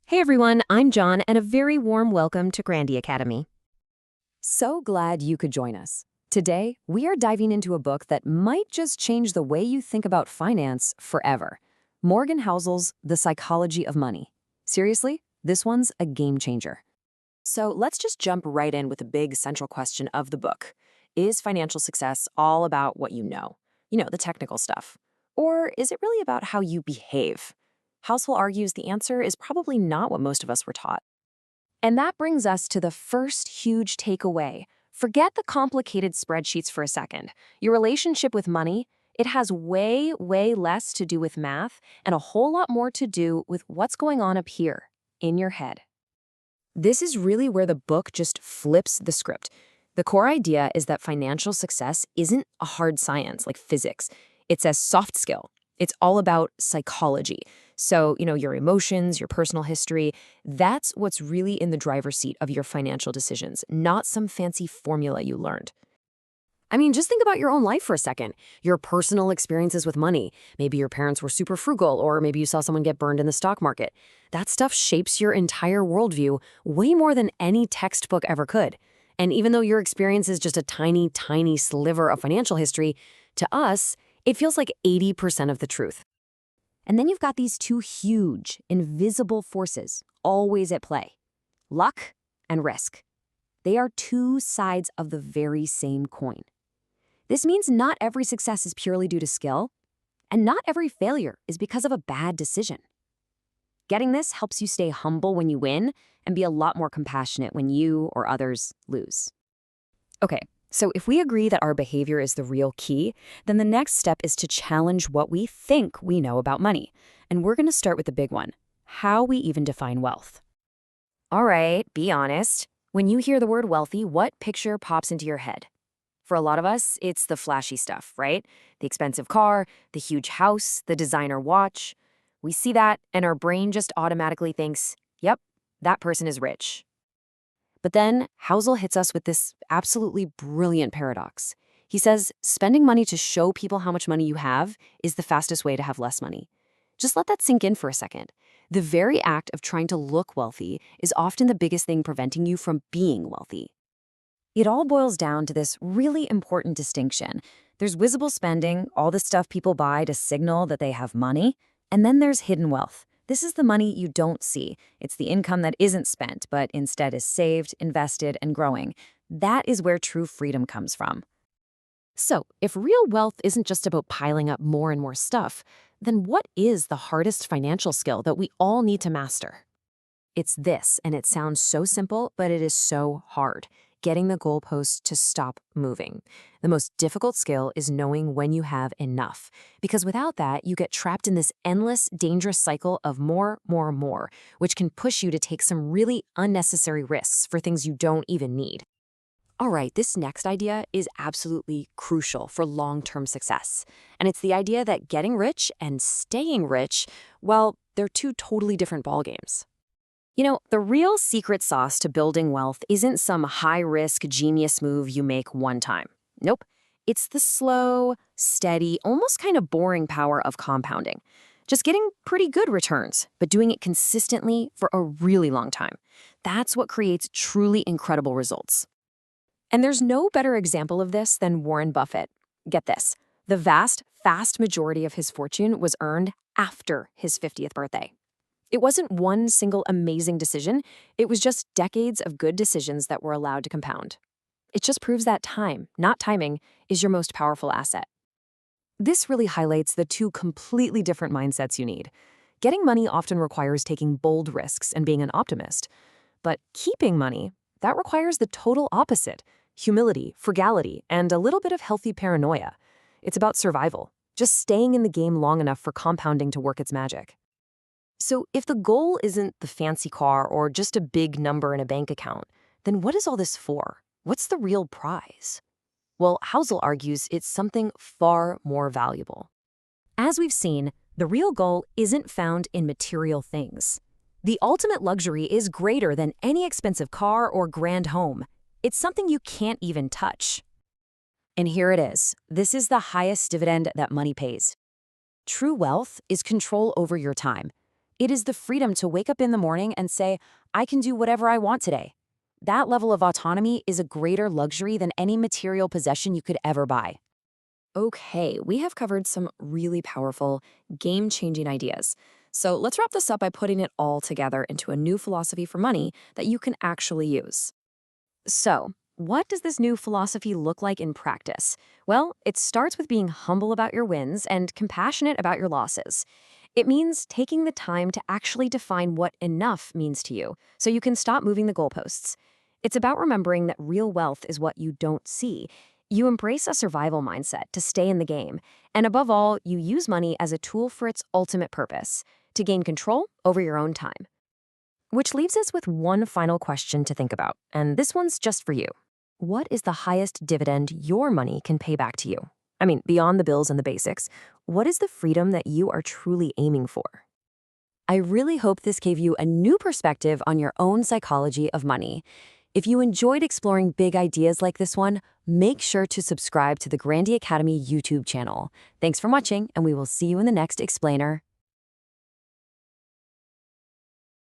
Hey everyone, I'm John, and a very warm welcome to Grandy Academy. So glad you could join us. Today, we are diving into a book that might just change the way you think about finance forever. Morgan Housel's The Psychology of Money. Seriously, this one's a game changer. So let's just jump right in with the big central question of the book. Is financial success all about what you know? The technical stuff. Or is it really about how you behave? Housel argues the answer is probably not what most of us were taught. And that brings us to the first huge takeaway. Forget the complicated spreadsheets for a second. Your relationship with money, it has way, way less to do with math and a whole lot more to do with what's going on up here, in your head. This is really where the book just flips the script. The core idea is that financial success isn't a hard science like physics. It's a soft skill. It's all about psychology. So, your emotions, your personal history, that's what's really in the driver's seat of your financial decisions, not some fancy formula you learned. I mean, just think about your own life for a second. Your personal experiences with money. Maybe your parents were super frugal, or maybe you saw someone get burned in the stock market. That stuff shapes your entire worldview way more than any textbook ever could. And even though your experience is just a tiny, tiny sliver of financial history, to us, it feels like 80% of the truth. And then you've got these two huge, invisible forces always at play: luck and risk. They are two sides of the very same coin. This means not every success is purely due to skill, and not every failure is because of a bad decision. Getting this helps you stay humble when you win and be a lot more compassionate when you or others lose. Okay, so if we agree that our behavior is the real key, then the next step is to challenge what we think we know about money. And we're going to start with the big one: how we even define wealth. All right, be honest. When you hear the word wealthy, what picture pops into your head? For a lot of us, it's the flashy stuff, right? The expensive car, the huge house, the designer watch. We see that, and our brain just automatically thinks, yep, that person is rich. But then Housel hits us with this absolutely brilliant paradox. He says spending money to show people how much money you have is the fastest way to have less money. Just let that sink in for a second. The very act of trying to look wealthy is often the biggest thing preventing you from being wealthy. It all boils down to this really important distinction. There's visible spending, all the stuff people buy to signal that they have money, and then there's hidden wealth. This is the money you don't see. It's the income that isn't spent, but instead is saved, invested, and growing. That is where true freedom comes from. So, if real wealth isn't just about piling up more and more stuff, then what is the hardest financial skill that we all need to master? It's this, and it sounds so simple, but it is so hard: getting the goalposts to stop moving. The most difficult skill is knowing when you have enough, because without that, you get trapped in this endless, dangerous cycle of more, which can push you to take some really unnecessary risks for things you don't even need. All right, this next idea is absolutely crucial for long-term success. And it's the idea that getting rich and staying rich, well, they're two totally different ballgames. The real secret sauce to building wealth isn't some high-risk genius move you make one time. Nope. It's the slow, steady, almost kind of boring power of compounding. Just getting pretty good returns, but doing it consistently for a really long time. That's what creates truly incredible results. And there's no better example of this than Warren Buffett. Get this: the vast majority of his fortune was earned after his 50th birthday. It wasn't one single amazing decision. It was just decades of good decisions that were allowed to compound. It just proves that time, not timing, is your most powerful asset. This really highlights the two completely different mindsets you need. Getting money often requires taking bold risks and being an optimist. But keeping money, that requires the total opposite: humility, frugality, and a little bit of healthy paranoia. It's about survival, just staying in the game long enough for compounding to work its magic. So if the goal isn't the fancy car or just a big number in a bank account, then what is all this for? What's the real prize? Well, Housel argues it's something far more valuable. As we've seen, the real goal isn't found in material things. The ultimate luxury is greater than any expensive car or grand home. It's something you can't even touch. And here it is. This is the highest dividend that money pays. True wealth is control over your time. It is the freedom to wake up in the morning and say, I can do whatever I want today. That level of autonomy is a greater luxury than any material possession you could ever buy. Okay, we have covered some really powerful, game-changing ideas. So let's wrap this up by putting it all together into a new philosophy for money that you can actually use. So, what does this new philosophy look like in practice? Well, it starts with being humble about your wins and compassionate about your losses. It means taking the time to actually define what enough means to you, so you can stop moving the goalposts. It's about remembering that real wealth is what you don't see. You embrace a survival mindset to stay in the game, and above all, you use money as a tool for its ultimate purpose, to gain control over your own time. Which leaves us with one final question to think about, and this one's just for you. What is the highest dividend your money can pay back to you? I mean, beyond the bills and the basics, what is the freedom that you are truly aiming for? I really hope this gave you a new perspective on your own psychology of money. If you enjoyed exploring big ideas like this one, make sure to subscribe to the Grandy Academy YouTube channel. Thanks for watching, and we will see you in the next explainer.